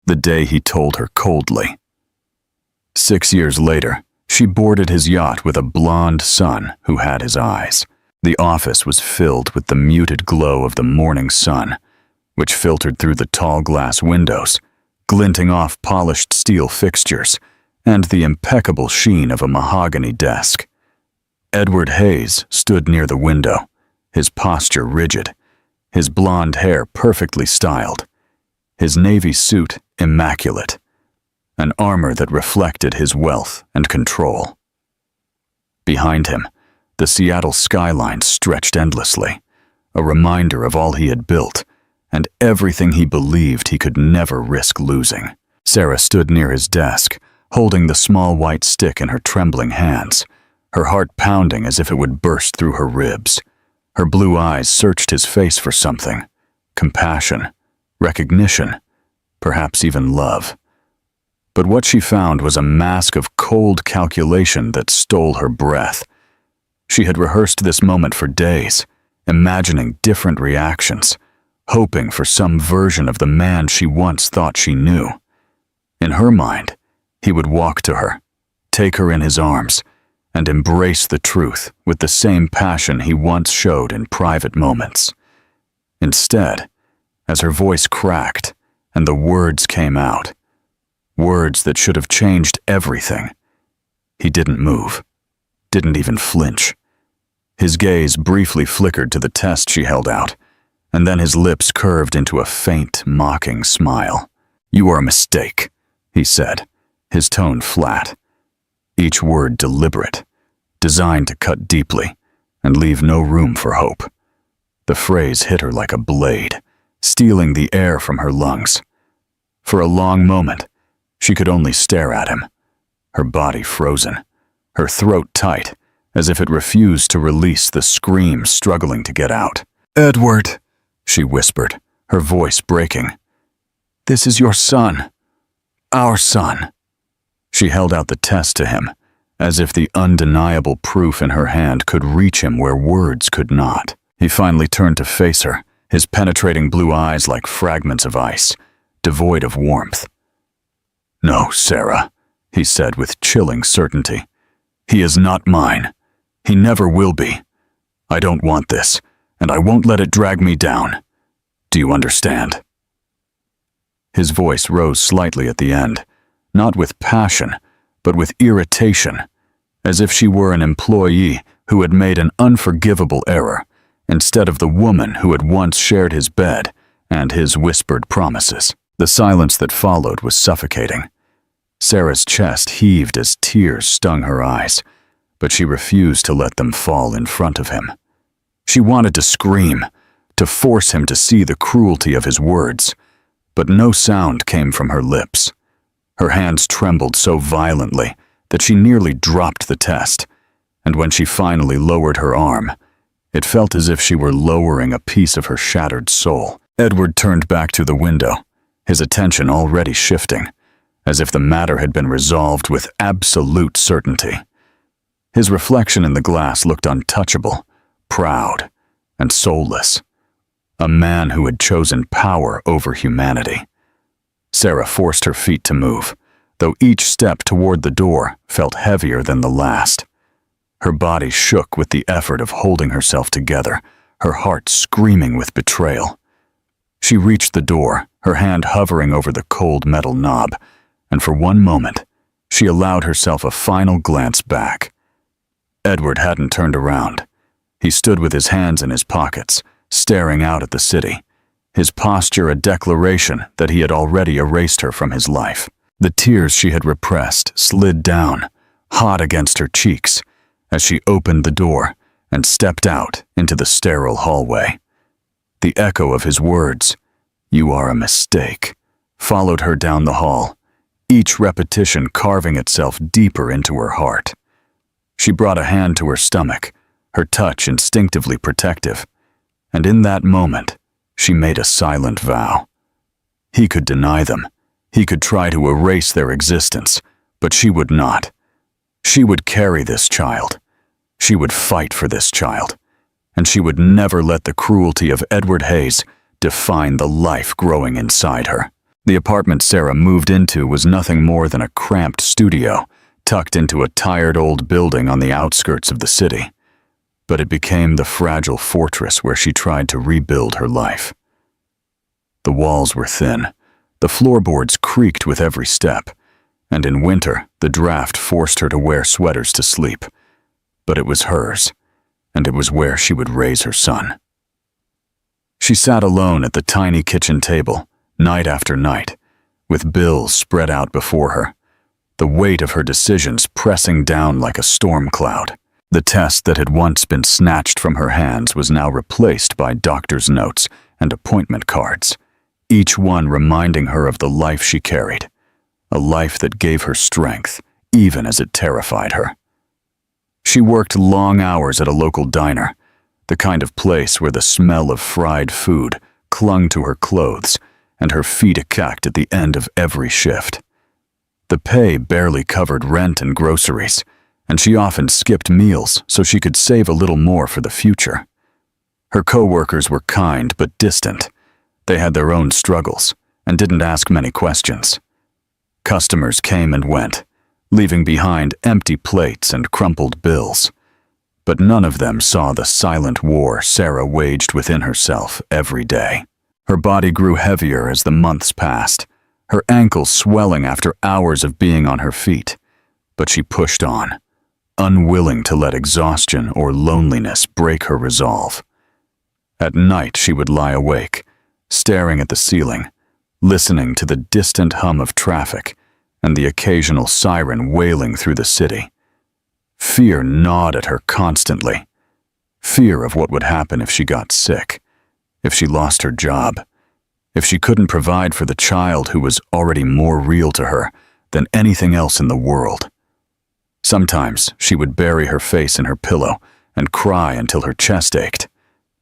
the day he told her coldly. 6 years later, she boarded his yacht with a blonde son who had his eyes. The office was filled with the muted glow of the morning sun, which filtered through the tall glass windows, glinting off polished steel fixtures, and the impeccable sheen of a mahogany desk. Edward Hayes stood near the window, his posture rigid, his blonde hair perfectly styled, his navy suit immaculate, an armor that reflected his wealth and control. Behind him, the Seattle skyline stretched endlessly, a reminder of all he had built and everything he believed he could never risk losing. Sarah stood near his desk, holding the small white stick in her trembling hands, her heart pounding as if it would burst through her ribs. Her blue eyes searched his face for something: compassion, recognition, perhaps even love. But what she found was a mask of cold calculation that stole her breath. She had rehearsed this moment for days, imagining different reactions, hoping for some version of the man she once thought she knew. In her mind, he would walk to her, take her in his arms, and embrace the truth with the same passion he once showed in private moments. Instead, as her voice cracked and the words came out, words that should have changed everything, he didn't move, didn't even flinch. His gaze briefly flickered to the test she held out, and then his lips curved into a faint, mocking smile. "You are a mistake," he said, his tone flat, each word deliberate, designed to cut deeply and leave no room for hope. The phrase hit her like a blade, stealing the air from her lungs. For a long moment, she could only stare at him, her body frozen, her throat tight, as if it refused to release the scream struggling to get out. "Edward," she whispered, her voice breaking. "This is your son. Our son." She held out the test to him, as if the undeniable proof in her hand could reach him where words could not. He finally turned to face her, his penetrating blue eyes like fragments of ice, devoid of warmth. "No, Sarah," he said with chilling certainty. "He is not mine. He never will be. I don't want this, and I won't let it drag me down. Do you understand?" His voice rose slightly at the end, not with passion, but with irritation, as if she were an employee who had made an unforgivable error, instead of the woman who had once shared his bed and his whispered promises. The silence that followed was suffocating. Sarah's chest heaved as tears stung her eyes, but she refused to let them fall in front of him. She wanted to scream, to force him to see the cruelty of his words, but no sound came from her lips. Her hands trembled so violently that she nearly dropped the test, and when she finally lowered her arm, it felt as if she were lowering a piece of her shattered soul. Edward turned back to the window, his attention already shifting, as if the matter had been resolved with absolute certainty. His reflection in the glass looked untouchable, proud, and soulless. A man who had chosen power over humanity. Sarah forced her feet to move, though each step toward the door felt heavier than the last. Her body shook with the effort of holding herself together, her heart screaming with betrayal. She reached the door, her hand hovering over the cold metal knob, and for one moment, she allowed herself a final glance back. Edward hadn't turned around. He stood with his hands in his pockets, staring out at the city, his posture a declaration that he had already erased her from his life. The tears she had repressed slid down, hot against her cheeks, as she opened the door and stepped out into the sterile hallway. The echo of his words, "You are a mistake," followed her down the hall, each repetition carving itself deeper into her heart. She brought a hand to her stomach, her touch instinctively protective, and in that moment, she made a silent vow. He could deny them, he could try to erase their existence, but she would not. She would carry this child. She would fight for this child, and she would never let the cruelty of Edward Hayes define the life growing inside her. The apartment Sarah moved into was nothing more than a cramped studio, tucked into a tired old building on the outskirts of the city. But it became the fragile fortress where she tried to rebuild her life. The walls were thin, the floorboards creaked with every step, and in winter, the draft forced her to wear sweaters to sleep. But it was hers, and it was where she would raise her son. She sat alone at the tiny kitchen table, night after night, with bills spread out before her, the weight of her decisions pressing down like a storm cloud. The test that had once been snatched from her hands was now replaced by doctor's notes and appointment cards, each one reminding her of the life she carried, a life that gave her strength, even as it terrified her. She worked long hours at a local diner, the kind of place where the smell of fried food clung to her clothes and her feet ached at the end of every shift. The pay barely covered rent and groceries, and she often skipped meals so she could save a little more for the future. Her co-workers were kind but distant. They had their own struggles and didn't ask many questions. Customers came and went, leaving behind empty plates and crumpled bills. But none of them saw the silent war Sarah waged within herself every day. Her body grew heavier as the months passed, her ankles swelling after hours of being on her feet. But she pushed on, unwilling to let exhaustion or loneliness break her resolve. At night she would lie awake, staring at the ceiling, listening to the distant hum of traffic and the occasional siren wailing through the city. Fear gnawed at her constantly. Fear of what would happen if she got sick, if she lost her job, if she couldn't provide for the child who was already more real to her than anything else in the world. Sometimes she would bury her face in her pillow and cry until her chest ached,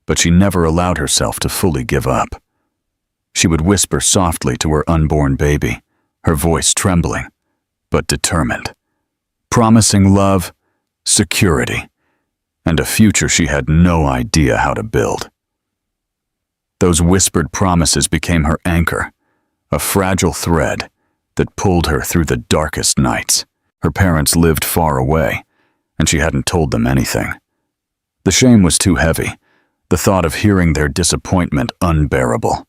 but she never allowed herself to fully give up. She would whisper softly to her unborn baby, her voice trembling, but determined, promising love, security, and a future she had no idea how to build. Those whispered promises became her anchor, a fragile thread that pulled her through the darkest nights. Her parents lived far away, and she hadn't told them anything. The shame was too heavy, the thought of hearing their disappointment unbearable.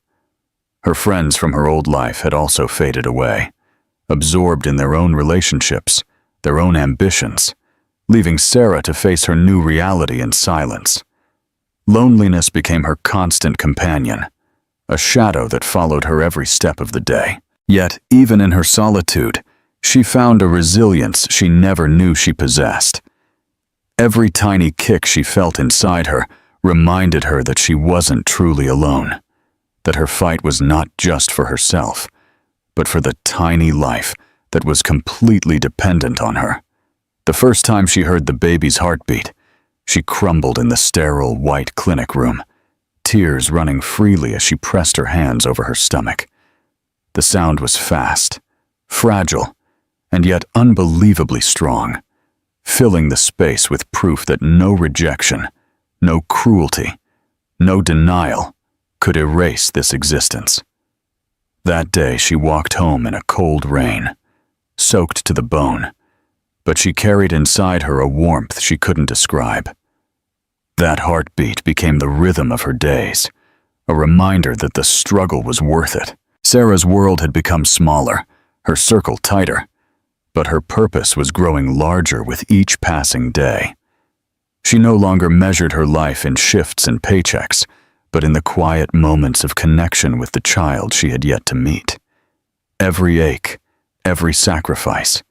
Her friends from her old life had also faded away, absorbed in their own relationships, their own ambitions, leaving Sarah to face her new reality in silence. Loneliness became her constant companion, a shadow that followed her every step of the day. Yet, even in her solitude, she found a resilience she never knew she possessed. Every tiny kick she felt inside her reminded her that she wasn't truly alone, that her fight was not just for herself, but for the tiny life that was completely dependent on her. The first time she heard the baby's heartbeat, she crumbled in the sterile white clinic room, tears running freely as she pressed her hands over her stomach. The sound was fast, fragile, and yet unbelievably strong, filling the space with proof that no rejection, no cruelty, no denial could erase this existence. That day she walked home in a cold rain, soaked to the bone, but she carried inside her a warmth she couldn't describe. That heartbeat became the rhythm of her days, a reminder that the struggle was worth it. Sarah's world had become smaller, her circle tighter, but her purpose was growing larger with each passing day. She no longer measured her life in shifts and paychecks, but in the quiet moments of connection with the child she had yet to meet. Every ache, every sacrifice,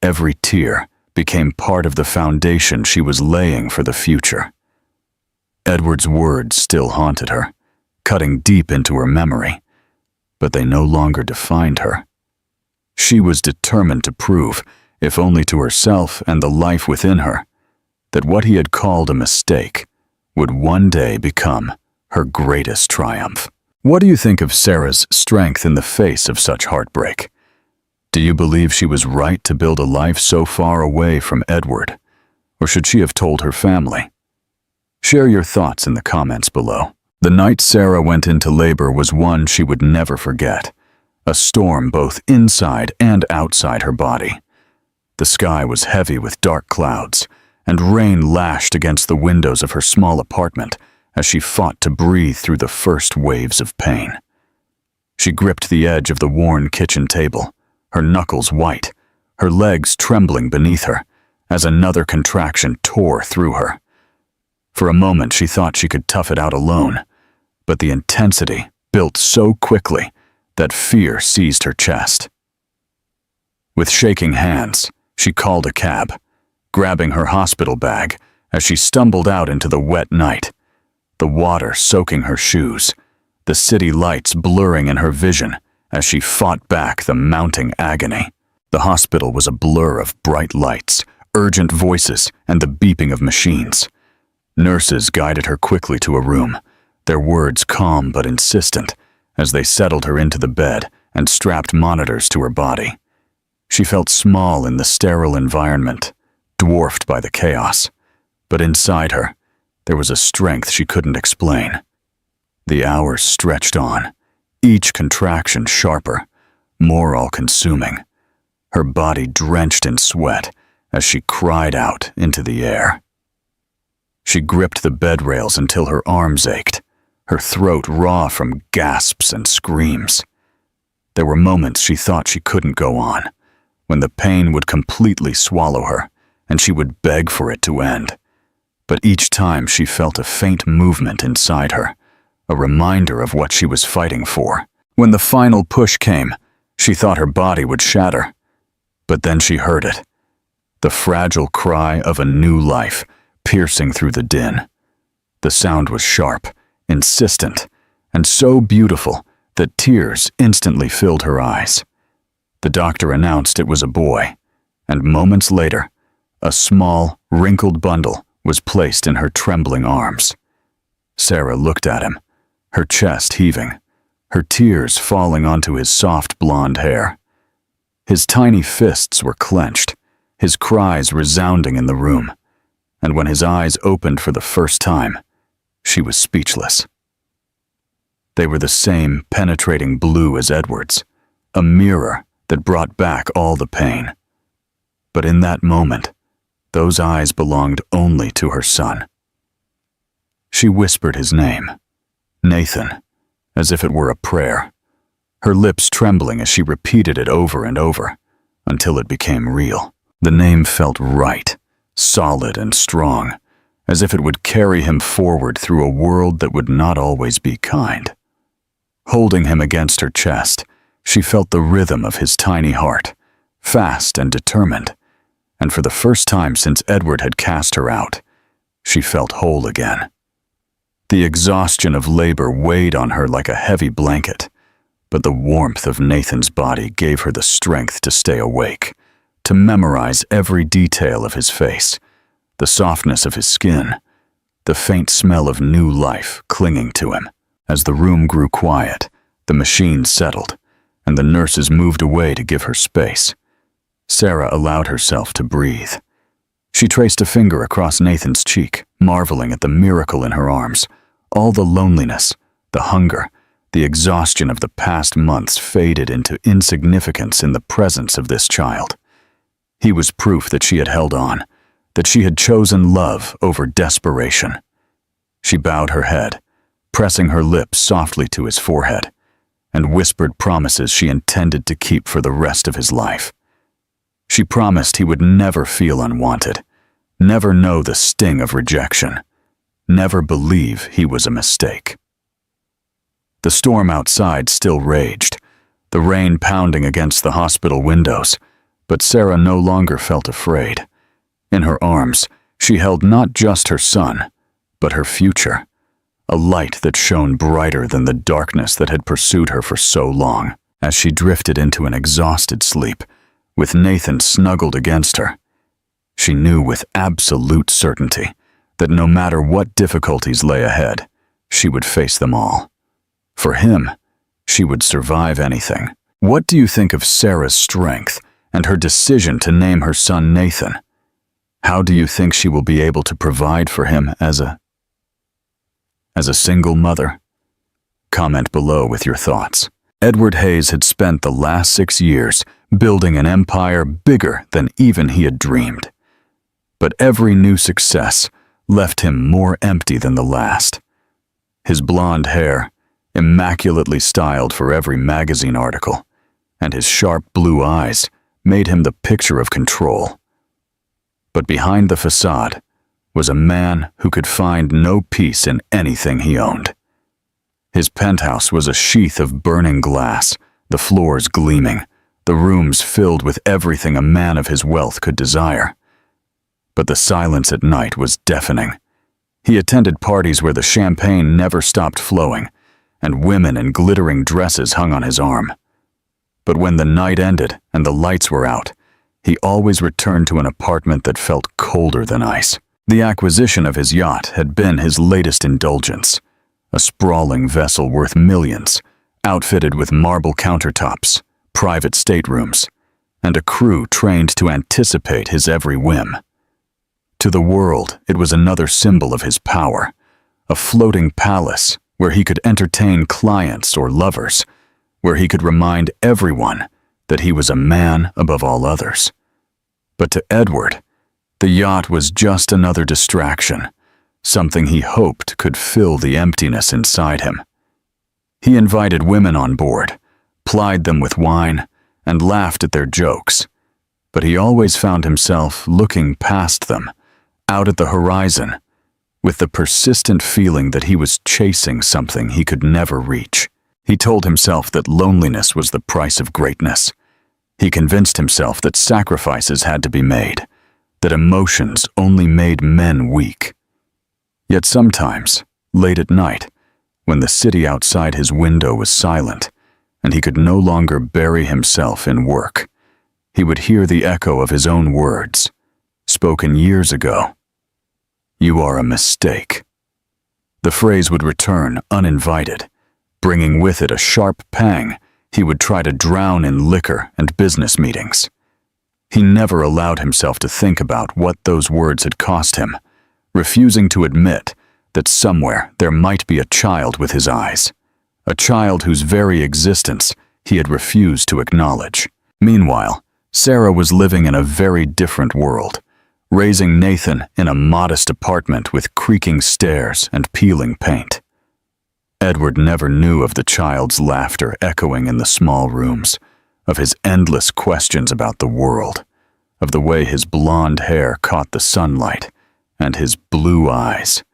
every tear became part of the foundation she was laying for the future. Edward's words still haunted her, cutting deep into her memory, but they no longer defined her. She was determined to prove, if only to herself and the life within her, that what he had called a mistake would one day become her greatest triumph. What do you think of Sarah's strength in the face of such heartbreak? Do you believe she was right to build a life so far away from Edward, or should she have told her family? Share your thoughts in the comments below. The night Sarah went into labor was one she would never forget, a storm both inside and outside her body. The sky was heavy with dark clouds, and rain lashed against the windows of her small apartment as she fought to breathe through the first waves of pain. She gripped the edge of the worn kitchen table, her knuckles white, her legs trembling beneath her, as another contraction tore through her. For a moment she thought she could tough it out alone, but the intensity built so quickly that fear seized her chest. With shaking hands, she called a cab, grabbing her hospital bag as she stumbled out into the wet night, the water soaking her shoes, the city lights blurring in her vision as she fought back the mounting agony. The hospital was a blur of bright lights, urgent voices, and the beeping of machines. Nurses guided her quickly to a room, their words calm but insistent, as they settled her into the bed and strapped monitors to her body. She felt small in the sterile environment, dwarfed by the chaos, but inside her, there was a strength she couldn't explain. The hours stretched on, each contraction sharper, more all-consuming, her body drenched in sweat as she cried out into the air. She gripped the bed rails until her arms ached, her throat raw from gasps and screams. There were moments she thought she couldn't go on, when the pain would completely swallow her, and she would beg for it to end. But each time she felt a faint movement inside her, a reminder of what she was fighting for. When the final push came, she thought her body would shatter. But then she heard it, the fragile cry of a new life piercing through the din. The sound was sharp, insistent, and so beautiful that tears instantly filled her eyes. The doctor announced it was a boy, and moments later, a small, wrinkled bundle was placed in her trembling arms. Sarah looked at him, her chest heaving, her tears falling onto his soft blonde hair. His tiny fists were clenched, his cries resounding in the room, and when his eyes opened for the first time, she was speechless. They were the same penetrating blue as Edward's, a mirror that brought back all the pain. But in that moment, those eyes belonged only to her son. She whispered his name, Nathan, as if it were a prayer, her lips trembling as she repeated it over and over, until it became real. The name felt right, solid and strong, as if it would carry him forward through a world that would not always be kind. Holding him against her chest, she felt the rhythm of his tiny heart, fast and determined, and for the first time since Edward had cast her out, she felt whole again. The exhaustion of labor weighed on her like a heavy blanket, but the warmth of Nathan's body gave her the strength to stay awake, to memorize every detail of his face, the softness of his skin, the faint smell of new life clinging to him. As the room grew quiet, the machines settled, and the nurses moved away to give her space. Sarah allowed herself to breathe. She traced a finger across Nathan's cheek, marveling at the miracle in her arms. All the loneliness, the hunger, the exhaustion of the past months faded into insignificance in the presence of this child. He was proof that she had held on, that she had chosen love over desperation. She bowed her head, pressing her lips softly to his forehead, and whispered promises she intended to keep for the rest of his life. She promised he would never feel unwanted, never know the sting of rejection, never believe he was a mistake. The storm outside still raged, the rain pounding against the hospital windows, but Sarah no longer felt afraid. In her arms, she held not just her son, but her future, a light that shone brighter than the darkness that had pursued her for so long. As she drifted into an exhausted sleep, with Nathan snuggled against her, she knew with absolute certainty that no matter what difficulties lay ahead, she would face them all. For him, she would survive anything. What do you think of Sarah's strength and her decision to name her son Nathan? How do you think she will be able to provide for him as a single mother? Comment below with your thoughts. Edward Hayes had spent the last 6 years building an empire bigger than even he had dreamed. But every new success left him more empty than the last. His blonde hair, immaculately styled for every magazine article, and his sharp blue eyes made him the picture of control. But behind the facade was a man who could find no peace in anything he owned. His penthouse was a sheath of burning glass, the floors gleaming, the rooms filled with everything a man of his wealth could desire. But the silence at night was deafening. He attended parties where the champagne never stopped flowing, and women in glittering dresses hung on his arm. But when the night ended and the lights were out, he always returned to an apartment that felt colder than ice. The acquisition of his yacht had been his latest indulgence, a sprawling vessel worth millions, outfitted with marble countertops, private staterooms, and a crew trained to anticipate his every whim. To the world, it was another symbol of his power, a floating palace where he could entertain clients or lovers, where he could remind everyone that he was a man above all others. But to Edward, the yacht was just another distraction, something he hoped could fill the emptiness inside him. He invited women on board, plied them with wine, and laughed at their jokes, but he always found himself looking past them, out at the horizon, with the persistent feeling that he was chasing something he could never reach. He told himself that loneliness was the price of greatness. He convinced himself that sacrifices had to be made, that emotions only made men weak. Yet sometimes, late at night, when the city outside his window was silent and he could no longer bury himself in work, he would hear the echo of his own words, spoken years ago. "You are a mistake." The phrase would return uninvited, bringing with it a sharp pang he would try to drown in liquor and business meetings. He never allowed himself to think about what those words had cost him, refusing to admit that somewhere there might be a child with his eyes, a child whose very existence he had refused to acknowledge. Meanwhile, Sarah was living in a very different world, raising Nathan in a modest apartment with creaking stairs and peeling paint. Edward never knew of the child's laughter echoing in the small rooms, of his endless questions about the world, of the way his blonde hair caught the sunlight, and his blue eyes,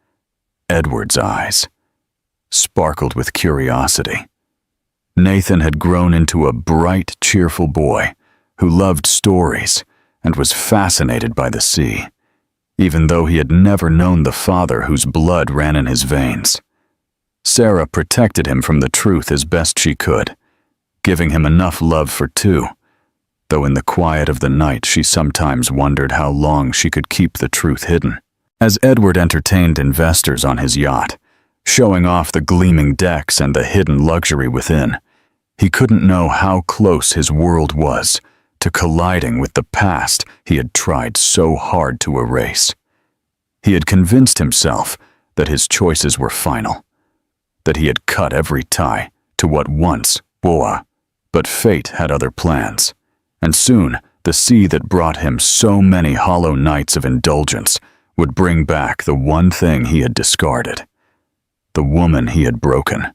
Edward's eyes, sparkled with curiosity. Nathan had grown into a bright, cheerful boy who loved stories and was fascinated by the sea, even though he had never known the father whose blood ran in his veins. Sarah protected him from the truth as best she could, giving him enough love for two, though in the quiet of the night she sometimes wondered how long she could keep the truth hidden. As Edward entertained investors on his yacht, showing off the gleaming decks and the hidden luxury within, he couldn't know how close his world was to colliding with the past he had tried so hard to erase. He had convinced himself that his choices were final, that he had cut every tie to what once Boa, but fate had other plans, and soon the sea that brought him so many hollow nights of indulgence would bring back the one thing he had discarded, the woman he had broken,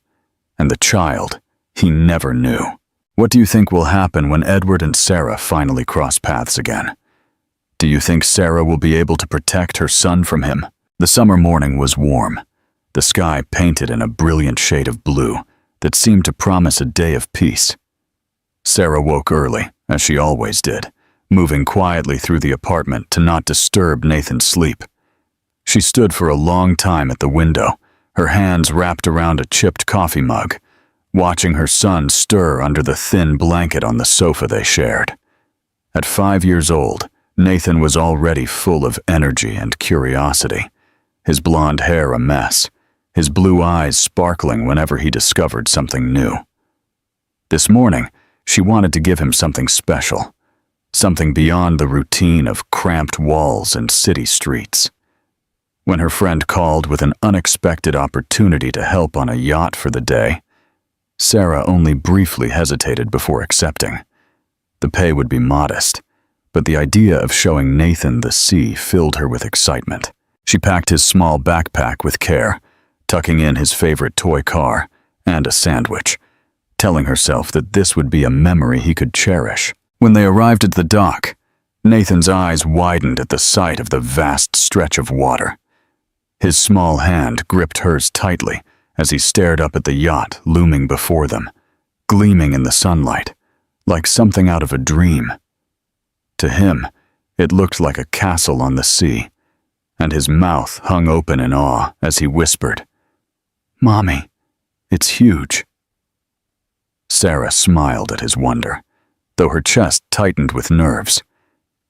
and the child he never knew. What do you think will happen when Edward and Sarah finally cross paths again? Do you think Sarah will be able to protect her son from him? The summer morning was warm, the sky painted in a brilliant shade of blue that seemed to promise a day of peace. Sarah woke early, as she always did, moving quietly through the apartment to not disturb Nathan's sleep. She stood for a long time at the window, her hands wrapped around a chipped coffee mug, watching her son stir under the thin blanket on the sofa they shared. At 5 years old, Nathan was already full of energy and curiosity, his blonde hair a mess, his blue eyes sparkling whenever he discovered something new. This morning, she wanted to give him something special, something beyond the routine of cramped walls and city streets. When her friend called with an unexpected opportunity to help on a yacht for the day, Sarah only briefly hesitated before accepting. The pay would be modest, but the idea of showing Nathan the sea filled her with excitement. She packed his small backpack with care, tucking in his favorite toy car and a sandwich, telling herself that this would be a memory he could cherish. When they arrived at the dock, Nathan's eyes widened at the sight of the vast stretch of water. His small hand gripped hers tightly as he stared up at the yacht looming before them, gleaming in the sunlight, like something out of a dream. To him, it looked like a castle on the sea, and his mouth hung open in awe as he whispered, "Mommy, it's huge." Sarah smiled at his wonder, though her chest tightened with nerves.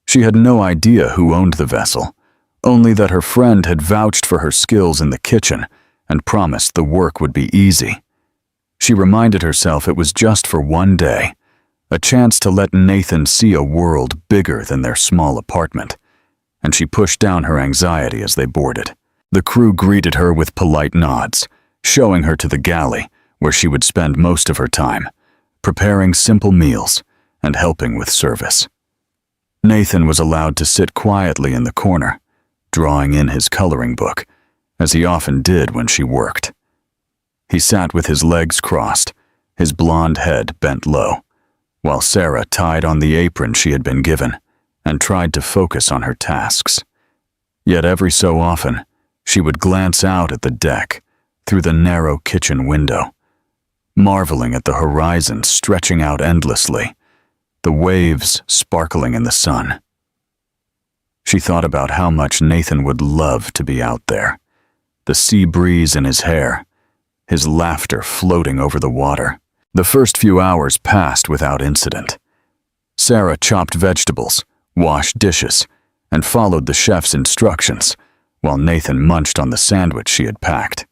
She had no idea who owned the vessel, only that her friend had vouched for her skills in the kitchen and promised the work would be easy. She reminded herself it was just for one day, a chance to let Nathan see a world bigger than their small apartment, and she pushed down her anxiety as they boarded. The crew greeted her with polite nods, showing her to the galley where she would spend most of her time, preparing simple meals and helping with service. Nathan was allowed to sit quietly in the corner, drawing in his coloring book, as he often did when she worked. He sat with his legs crossed, his blonde head bent low, while Sarah tied on the apron she had been given and tried to focus on her tasks. Yet every so often, she would glance out at the deck through the narrow kitchen window, marveling at the horizon stretching out endlessly, the waves sparkling in the sun. She thought about how much Nathan would love to be out there, the sea breeze in his hair, his laughter floating over the water. The first few hours passed without incident. Sarah chopped vegetables, washed dishes, and followed the chef's instructions, while Nathan munched on the sandwich she had packed.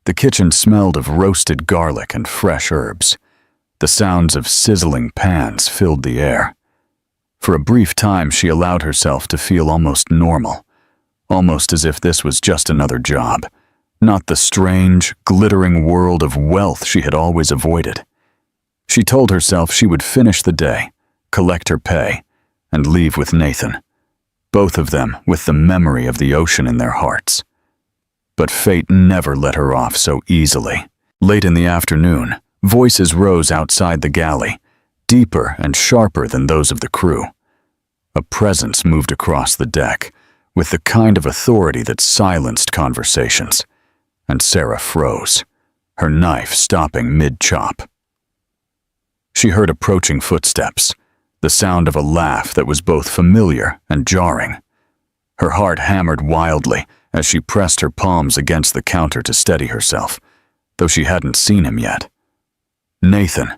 The kitchen smelled of roasted garlic and fresh herbs. The sounds of sizzling pans filled the air. For a brief time, she allowed herself to feel almost normal, almost as if this was just another job, not the strange, glittering world of wealth she had always avoided. She told herself she would finish the day, collect her pay, and leave with Nathan, both of them with the memory of the ocean in their hearts. But fate never let her off so easily. Late in the afternoon, voices rose outside the galley, deeper and sharper than those of the crew. A presence moved across the deck, with the kind of authority that silenced conversations, and Sarah froze, her knife stopping mid-chop. She heard approaching footsteps, the sound of a laugh that was both familiar and jarring. Her heart hammered wildly as she pressed her palms against the counter to steady herself, though she hadn't seen him yet. Nathan,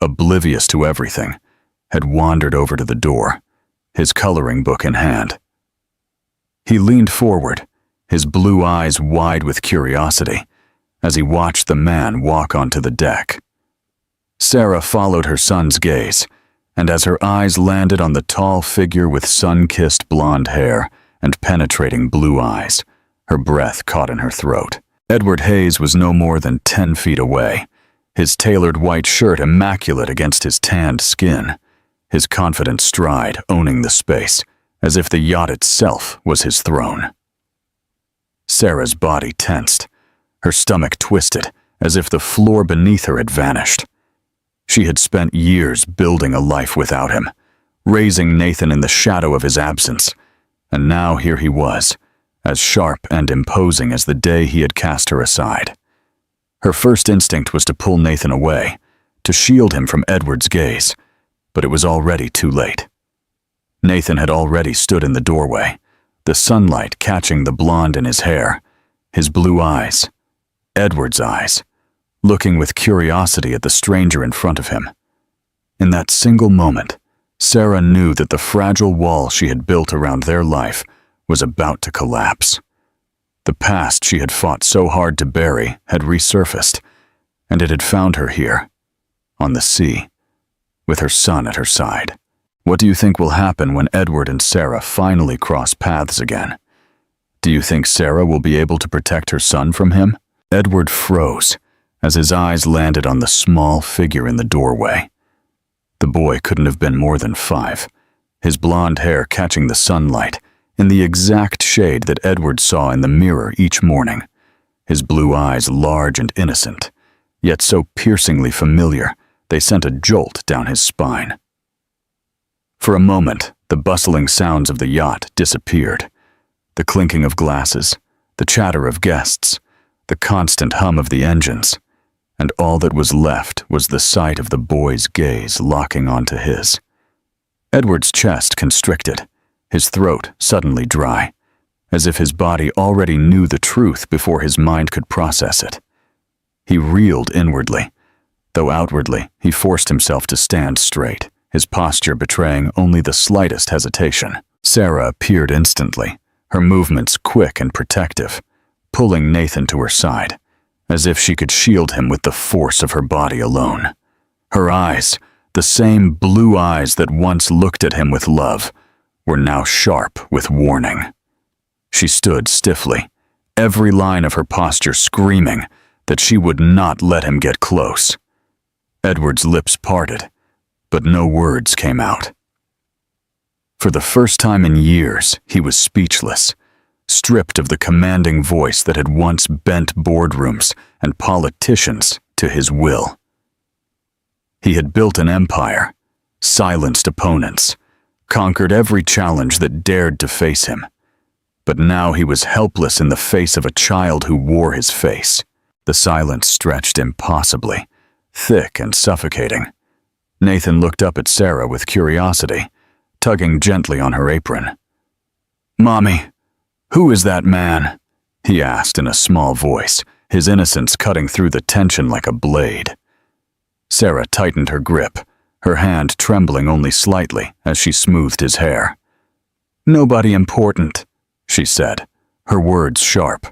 oblivious to everything, had wandered over to the door, his coloring book in hand. He leaned forward, his blue eyes wide with curiosity, as he watched the man walk onto the deck. Sarah followed her son's gaze, and as her eyes landed on the tall figure with sun-kissed blonde hair and penetrating blue eyes, her breath caught in her throat. Edward Hayes was no more than 10 feet away, his tailored white shirt immaculate against his tanned skin, his confident stride owning the space, as if the yacht itself was his throne. Sarah's body tensed, her stomach twisted, as if the floor beneath her had vanished. She had spent years building a life without him, raising Nathan in the shadow of his absence, and now here he was, as sharp and imposing as the day he had cast her aside. Her first instinct was to pull Nathan away, to shield him from Edward's gaze, but it was already too late. Nathan had already stood in the doorway, the sunlight catching the blonde in his hair, his blue eyes, Edward's eyes, looking with curiosity at the stranger in front of him. In that single moment, Sarah knew that the fragile wall she had built around their life was about to collapse. The past she had fought so hard to bury had resurfaced, and it had found her here, on the sea, with her son at her side. What do you think will happen when Edward and Sarah finally cross paths again? Do you think Sarah will be able to protect her son from him? Edward froze, as his eyes landed on the small figure in the doorway. The boy couldn't have been more than 5, his blonde hair catching the sunlight in the exact shade that Edward saw in the mirror each morning, his blue eyes large and innocent, yet so piercingly familiar they sent a jolt down his spine. For a moment, the bustling sounds of the yacht disappeared. The clinking of glasses, the chatter of guests, the constant hum of the engines, and all that was left was the sight of the boy's gaze locking onto his. Edward's chest constricted, his throat suddenly dry, as if his body already knew the truth before his mind could process it. He reeled inwardly, though outwardly he forced himself to stand straight, his posture betraying only the slightest hesitation. Sarah appeared instantly, her movements quick and protective, pulling Nathan to her side, as if she could shield him with the force of her body alone. Her eyes, the same blue eyes that once looked at him with love, were now sharp with warning. She stood stiffly, every line of her posture screaming that she would not let him get close. Edward's lips parted, but no words came out. For the first time in years, he was speechless, stripped of the commanding voice that had once bent boardrooms and politicians to his will. He had built an empire, silenced opponents, conquered every challenge that dared to face him. But now he was helpless in the face of a child who wore his face. The silence stretched impossibly, thick and suffocating. Nathan looked up at Sarah with curiosity, tugging gently on her apron. "Mommy, who is that man?" he asked in a small voice, his innocence cutting through the tension like a blade. Sarah tightened her grip, her hand trembling only slightly as she smoothed his hair. "Nobody important," she said, her words sharp,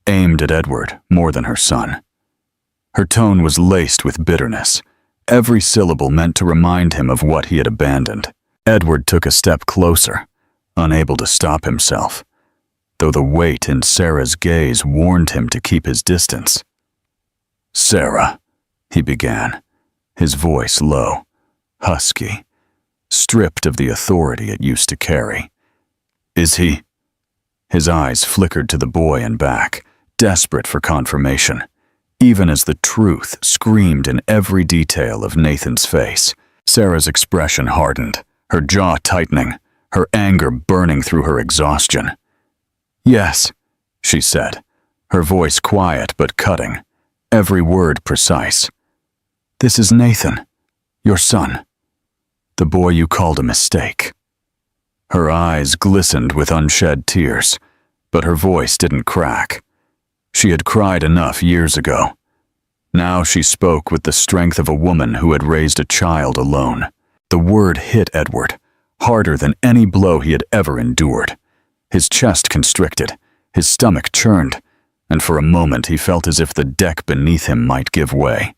aimed at Edward more than her son. Her tone was laced with bitterness. Every syllable meant to remind him of what he had abandoned. Edward took a step closer, unable to stop himself, though the weight in Sarah's gaze warned him to keep his distance. "Sarah," he began, his voice low, husky, stripped of the authority it used to carry. "Is he?" His eyes flickered to the boy and back, desperate for confirmation, even as the truth screamed in every detail of Nathan's face. Sarah's expression hardened, her jaw tightening, her anger burning through her exhaustion. "Yes," she said, her voice quiet but cutting, every word precise. "This is Nathan, your son, the boy you called a mistake." Her eyes glistened with unshed tears, but her voice didn't crack. She had cried enough years ago. Now she spoke with the strength of a woman who had raised a child alone. The word hit Edward, harder than any blow he had ever endured. His chest constricted, his stomach churned, and for a moment he felt as if the deck beneath him might give way.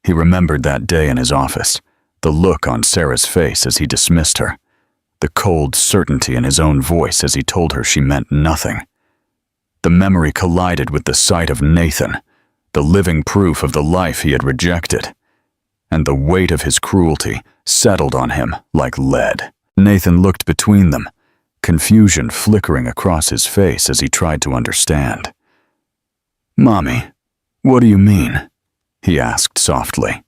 He remembered that day in his office, the look on Sarah's face as he dismissed her, the cold certainty in his own voice as he told her she meant nothing. The memory collided with the sight of Nathan, the living proof of the life he had rejected, and the weight of his cruelty settled on him like lead. Nathan looked between them, confusion flickering across his face as he tried to understand. "Mommy, what do you mean?" he asked softly.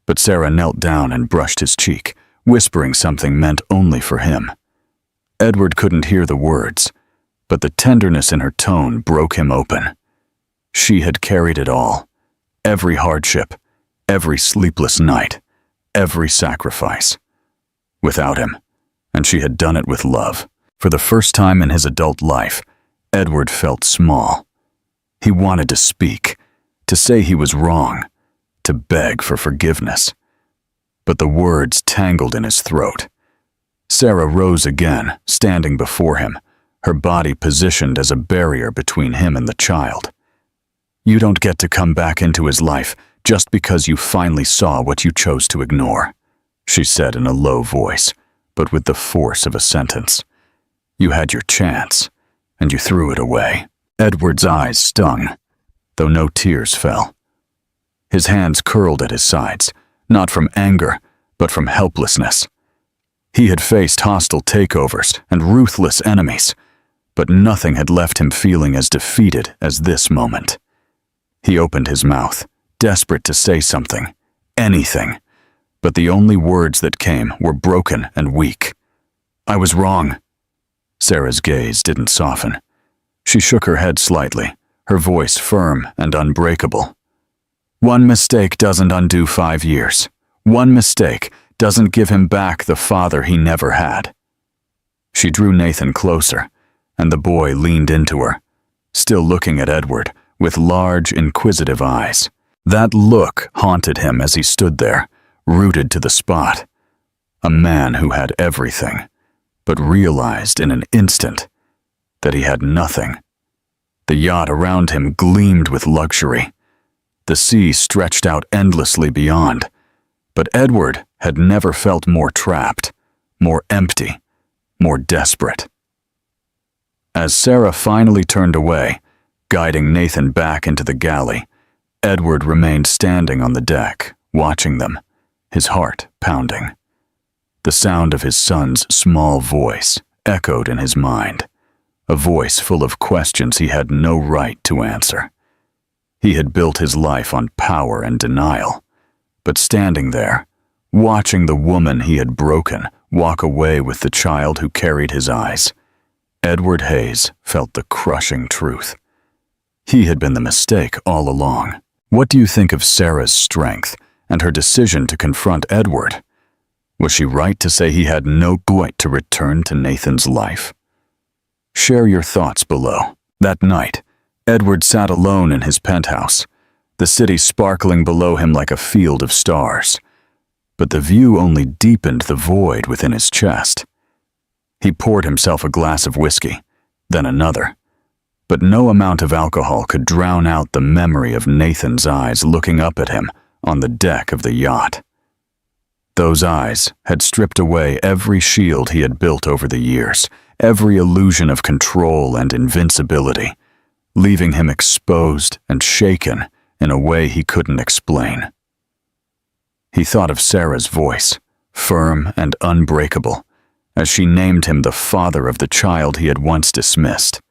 But Sarah knelt down and brushed his cheek, whispering something meant only for him. Edward couldn't hear the words, but the tenderness in her tone broke him open. She had carried it all, every hardship, every sleepless night, every sacrifice, without him, and she had done it with love. For the first time in his adult life, Edward felt small. He wanted to speak, to say he was wrong, to beg for forgiveness. But the words tangled in his throat. Sarah rose again, standing before him, her body positioned as a barrier between him and the child. "You don't get to come back into his life just because you finally saw what you chose to ignore," she said in a low voice, but with the force of a sentence. "You had your chance, and you threw it away." Edward's eyes stung, though no tears fell. His hands curled at his sides, not from anger, but from helplessness. He had faced hostile takeovers and ruthless enemies, but nothing had left him feeling as defeated as this moment. He opened his mouth, desperate to say something, anything, but the only words that came were broken and weak. "I was wrong." Sarah's gaze didn't soften. She shook her head slightly, her voice firm and unbreakable. "One mistake doesn't undo 5 years. One mistake doesn't give him back the father he never had." She drew Nathan closer, and the boy leaned into her, still looking at Edward with large, inquisitive eyes. That look haunted him as he stood there, rooted to the spot. A man who had everything, but realized in an instant that he had nothing. The yacht around him gleamed with luxury. The sea stretched out endlessly beyond, but Edward had never felt more trapped, more empty, more desperate. As Sarah finally turned away, guiding Nathan back into the galley, Edward remained standing on the deck, watching them, his heart pounding. The sound of his son's small voice echoed in his mind, a voice full of questions he had no right to answer. He had built his life on power and denial, but standing there, watching the woman he had broken walk away with the child who carried his eyes, Edward Hayes felt the crushing truth. He had been the mistake all along. What do you think of Sarah's strength and her decision to confront Edward? Was she right to say he had no right to return to Nathan's life? Share your thoughts below. That night, Edward sat alone in his penthouse, the city sparkling below him like a field of stars. But the view only deepened the void within his chest. He poured himself a glass of whiskey, then another. But no amount of alcohol could drown out the memory of Nathan's eyes looking up at him on the deck of the yacht. Those eyes had stripped away every shield he had built over the years, every illusion of control and invincibility, leaving him exposed and shaken in a way he couldn't explain. He thought of Sarah's voice, firm and unbreakable, as she named him the father of the child he had once dismissed.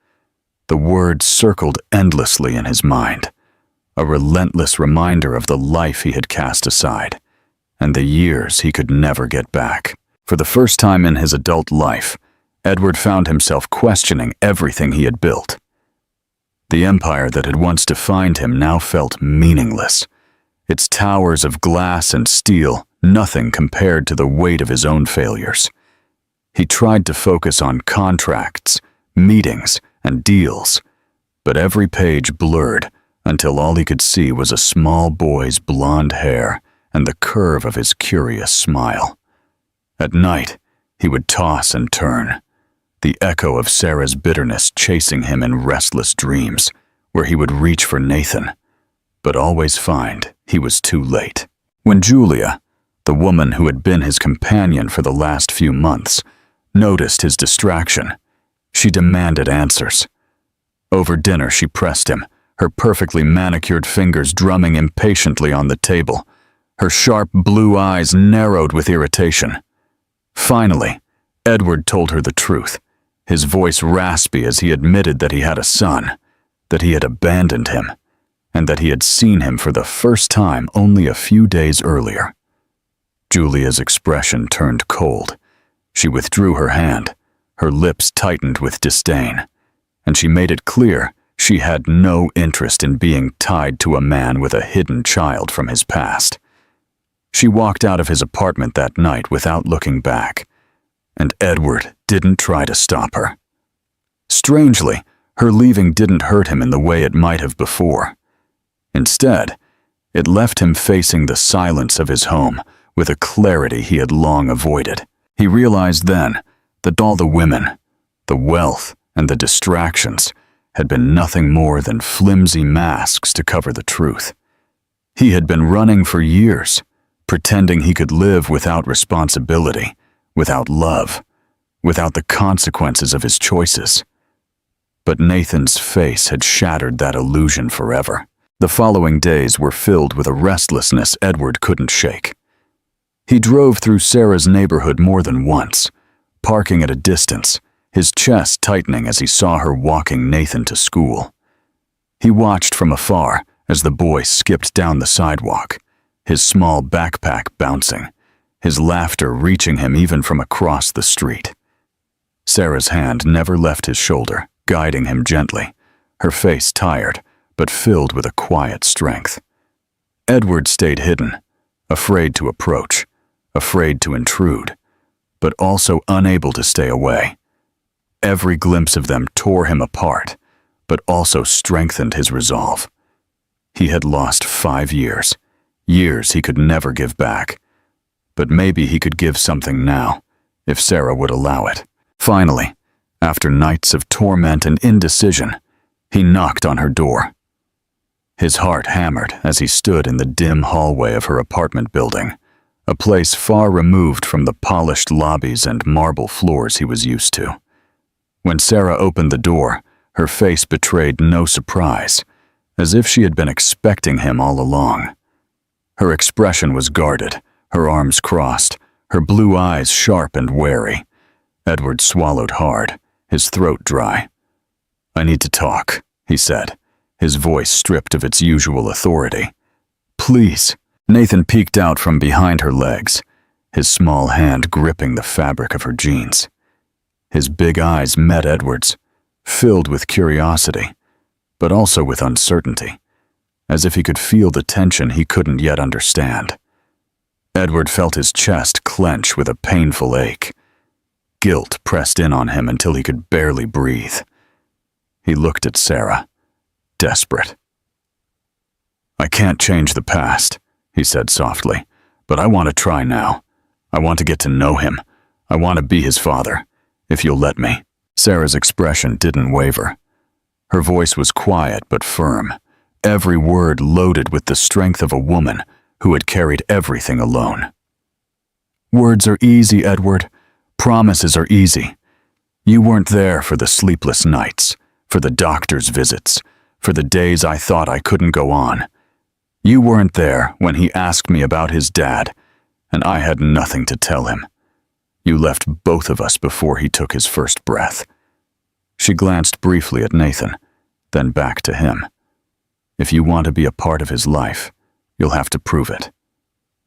The words circled endlessly in his mind, a relentless reminder of the life he had cast aside, and the years he could never get back. For the first time in his adult life, Edward found himself questioning everything he had built. The empire that had once defined him now felt meaningless, its towers of glass and steel nothing compared to the weight of his own failures. He tried to focus on contracts, meetings, and deals, but every page blurred until all he could see was a small boy's blonde hair and the curve of his curious smile. At night, he would toss and turn, the echo of Sarah's bitterness chasing him in restless dreams, where he would reach for Nathan, but always find he was too late. When Julia, the woman who had been his companion for the last few months, noticed his distraction, she demanded answers. Over dinner, she pressed him, her perfectly manicured fingers drumming impatiently on the table, her sharp blue eyes narrowed with irritation. Finally, Edward told her the truth, his voice raspy as he admitted that he had a son, that he had abandoned him, and that he had seen him for the first time only a few days earlier. Julia's expression turned cold. She withdrew her hand, her lips tightened with disdain, and she made it clear she had no interest in being tied to a man with a hidden child from his past. She walked out of his apartment that night without looking back, and Edward didn't try to stop her. Strangely, her leaving didn't hurt him in the way it might have before. Instead, it left him facing the silence of his home with a clarity he had long avoided. He realized then that all the women, the wealth, and the distractions had been nothing more than flimsy masks to cover the truth. He had been running for years, pretending he could live without responsibility, without love, without the consequences of his choices. But Nathan's face had shattered that illusion forever. The following days were filled with a restlessness Edward couldn't shake. He drove through Sarah's neighborhood more than once, parking at a distance, his chest tightening as he saw her walking Nathan to school. He watched from afar as the boy skipped down the sidewalk, his small backpack bouncing, his laughter reaching him even from across the street. Sarah's hand never left his shoulder, guiding him gently, her face tired, but filled with a quiet strength. Edward stayed hidden, afraid to approach, afraid to intrude, but also unable to stay away. Every glimpse of them tore him apart, but also strengthened his resolve. He had lost 5 years, years he could never give back. But maybe he could give something now, if Sarah would allow it. Finally, after nights of torment and indecision, he knocked on her door. His heart hammered as he stood in the dim hallway of her apartment building, a place far removed from the polished lobbies and marble floors he was used to. When Sarah opened the door, her face betrayed no surprise, as if she had been expecting him all along. Her expression was guarded, her arms crossed, her blue eyes sharp and wary. Edward swallowed hard, his throat dry. "I need to talk," he said, his voice stripped of its usual authority. "Please." Nathan peeked out from behind her legs, his small hand gripping the fabric of her jeans. His big eyes met Edward's, filled with curiosity, but also with uncertainty, as if he could feel the tension he couldn't yet understand. Edward felt his chest clench with a painful ache. Guilt pressed in on him until he could barely breathe. He looked at Sarah, desperate. "I can't change the past," he said softly, "but I want to try now. I want to get to know him. I want to be his father, if you'll let me." Sarah's expression didn't waver. Her voice was quiet but firm, every word loaded with the strength of a woman who had carried everything alone. "Words are easy, Edward. Promises are easy. You weren't there for the sleepless nights, for the doctor's visits, for the days I thought I couldn't go on. You weren't there when he asked me about his dad, and I had nothing to tell him. You left both of us before he took his first breath." She glanced briefly at Nathan, then back to him. "If you want to be a part of his life, you'll have to prove it.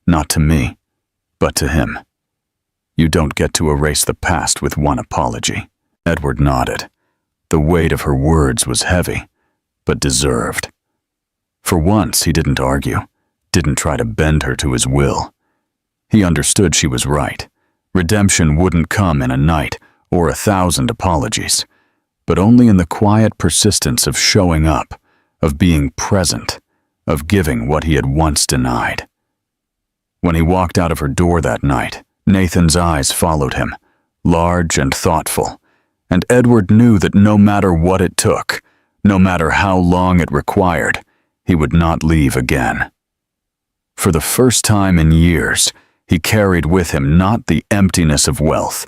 Not to me, but to him. You don't get to erase the past with one apology." Edward nodded. The weight of her words was heavy, but deserved. For once, he didn't argue, didn't try to bend her to his will. He understood she was right. Redemption wouldn't come in a night or 1,000 apologies, but only in the quiet persistence of showing up, of being present, of giving what he had once denied. When he walked out of her door that night, Nathan's eyes followed him, large and thoughtful, and Edward knew that no matter what it took, no matter how long it required, he would not leave again. For the first time in years, he carried with him not the emptiness of wealth,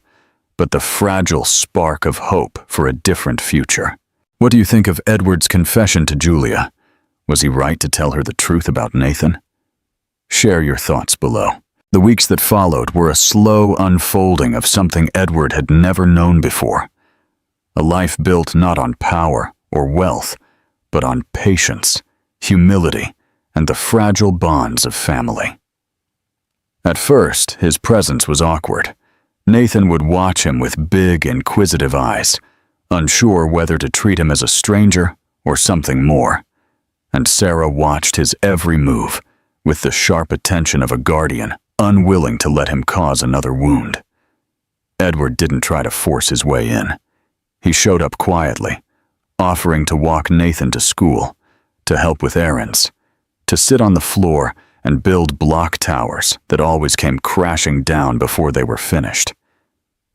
but the fragile spark of hope for a different future. What do you think of Edward's confession to Julia? Was he right to tell her the truth about Nathan? Share your thoughts below. The weeks that followed were a slow unfolding of something Edward had never known before. A life built not on power or wealth, but on patience, humility, and the fragile bonds of family. At first, his presence was awkward. Nathan would watch him with big, inquisitive eyes, unsure whether to treat him as a stranger or something more. And Sarah watched his every move, with the sharp attention of a guardian, unwilling to let him cause another wound. Edward didn't try to force his way in. He showed up quietly, offering to walk Nathan to school, to help with errands, to sit on the floor and build block towers that always came crashing down before they were finished.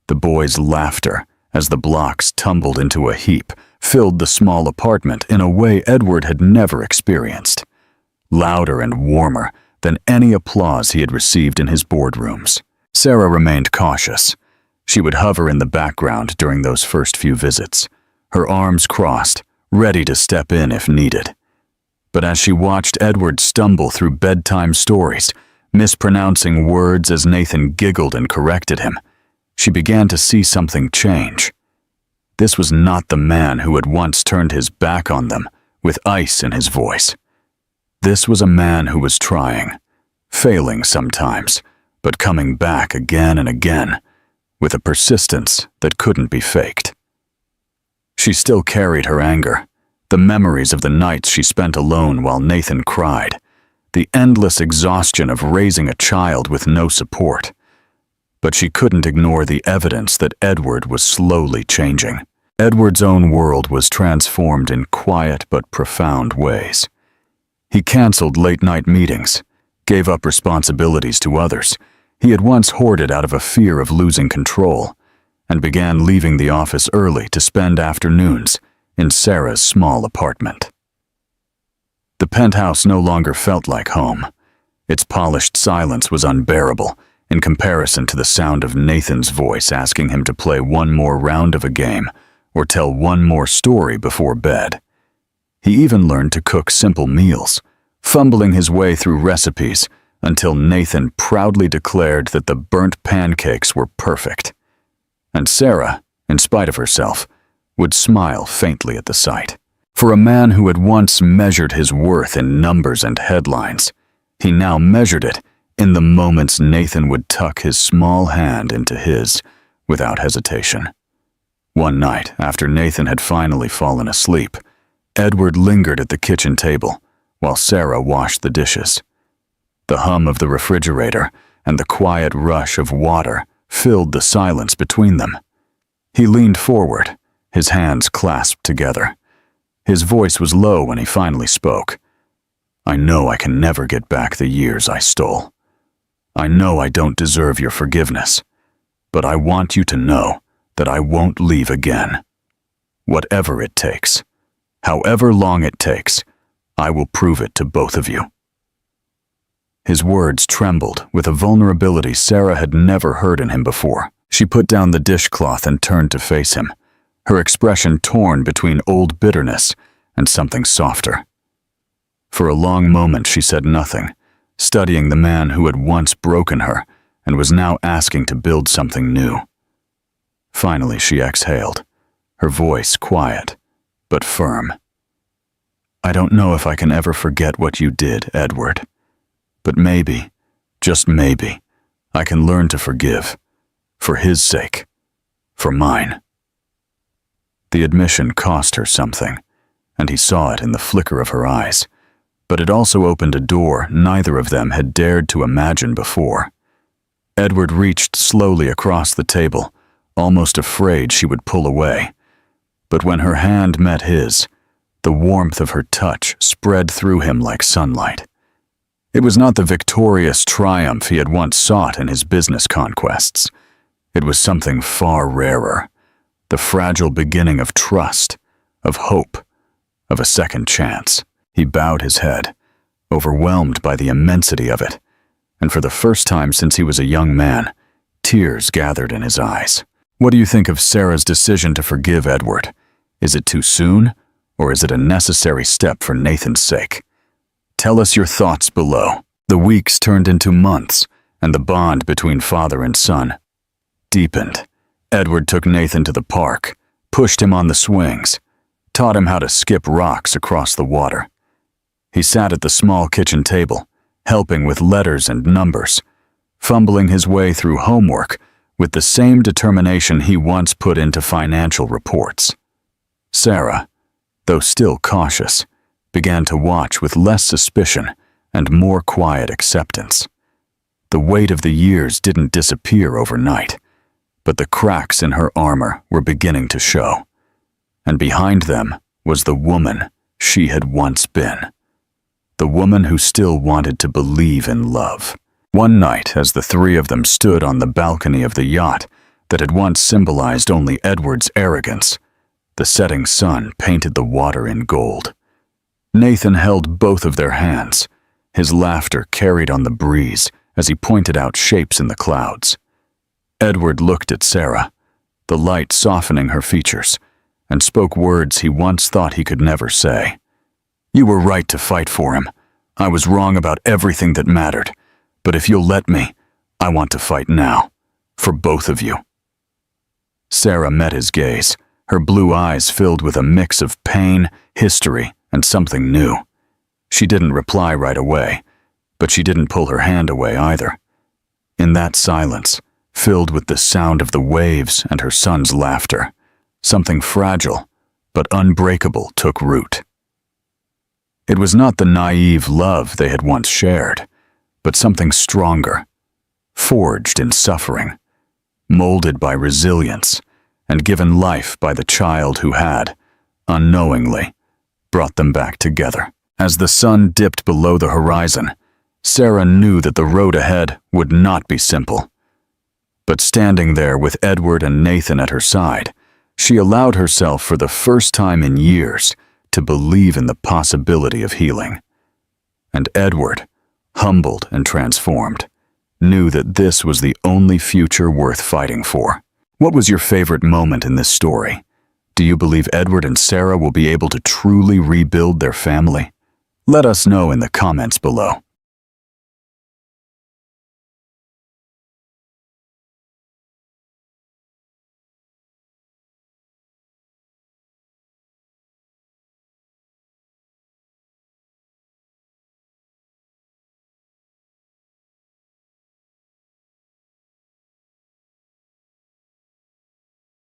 The boys' laughter, as the blocks tumbled into a heap, filled the small apartment in a way Edward had never experienced, louder and warmer than any applause he had received in his boardrooms. Sarah remained cautious. She would hover in the background during those first few visits, her arms crossed, ready to step in if needed. But as she watched Edward stumble through bedtime stories, mispronouncing words as Nathan giggled and corrected him, she began to see something change. This was not the man who had once turned his back on them, with ice in his voice. This was a man who was trying, failing sometimes, but coming back again and again, with a persistence that couldn't be faked. She still carried her anger, the memories of the nights she spent alone while Nathan cried, the endless exhaustion of raising a child with no support. But she couldn't ignore the evidence that Edward was slowly changing. Edward's own world was transformed in quiet but profound ways. He canceled late-night meetings, gave up responsibilities to others he had once hoarded out of a fear of losing control, and began leaving the office early to spend afternoons in Sarah's small apartment. The penthouse no longer felt like home. Its polished silence was unbearable in comparison to the sound of Nathan's voice asking him to play one more round of a game or tell one more story before bed. He even learned to cook simple meals, fumbling his way through recipes until Nathan proudly declared that the burnt pancakes were perfect. And Sarah, in spite of herself, would smile faintly at the sight. For a man who had once measured his worth in numbers and headlines, he now measured it in the moments Nathan would tuck his small hand into his without hesitation. One night, after Nathan had finally fallen asleep, Edward lingered at the kitchen table while Sarah washed the dishes. The hum of the refrigerator and the quiet rush of water filled the silence between them. He leaned forward, his hands clasped together. His voice was low when he finally spoke. "I know I can never get back the years I stole. I know I don't deserve your forgiveness, but I want you to know that I won't leave again. Whatever it takes, however long it takes, I will prove it to both of you." His words trembled with a vulnerability Sarah had never heard in him before. She put down the dishcloth and turned to face him, her expression torn between old bitterness and something softer. For a long moment she said nothing, studying the man who had once broken her and was now asking to build something new. Finally she exhaled, her voice quiet but firm. "I don't know if I can ever forget what you did, Edward. But maybe, just maybe, I can learn to forgive. For his sake. For mine." The admission cost her something, and he saw it in the flicker of her eyes. But it also opened a door neither of them had dared to imagine before. Edward reached slowly across the table, almost afraid she would pull away. But when her hand met his, the warmth of her touch spread through him like sunlight. It was not the victorious triumph he had once sought in his business conquests. It was something far rarer, the fragile beginning of trust, of hope, of a second chance. He bowed his head, overwhelmed by the immensity of it, and for the first time since he was a young man, tears gathered in his eyes. "What do you think of Sarah's decision to forgive Edward? Is it too soon, or is it a necessary step for Nathan's sake? Tell us your thoughts below." The weeks turned into months, and the bond between father and son deepened. Edward took Nathan to the park, pushed him on the swings, taught him how to skip rocks across the water. He sat at the small kitchen table, helping with letters and numbers, fumbling his way through homework with the same determination he once put into financial reports. Sarah, though still cautious, began to watch with less suspicion and more quiet acceptance. The weight of the years didn't disappear overnight, but the cracks in her armor were beginning to show. And behind them was the woman she had once been. The woman who still wanted to believe in love. One night, as the three of them stood on the balcony of the yacht that had once symbolized only Edward's arrogance, the setting sun painted the water in gold. Nathan held both of their hands, his laughter carried on the breeze as he pointed out shapes in the clouds. Edward looked at Sarah, the light softening her features, and spoke words he once thought he could never say. You were right to fight for him. I was wrong about everything that mattered. But if you'll let me, I want to fight now. For both of you." Sarah met his gaze, her blue eyes filled with a mix of pain, history, and something new. She didn't reply right away, but she didn't pull her hand away either. In that silence, filled with the sound of the waves and her son's laughter, something fragile but unbreakable took root. It was not the naive love they had once shared, but something stronger, forged in suffering, molded by resilience, and given life by the child who had, unknowingly, brought them back together. As the sun dipped below the horizon, Sarah knew that the road ahead would not be simple. But standing there with Edward and Nathan at her side, she allowed herself for the first time in years to believe in the possibility of healing. And Edward, humbled and transformed, knew that this was the only future worth fighting for. What was your favorite moment in this story? Do you believe Edward and Sarah will be able to truly rebuild their family? Let us know in the comments below.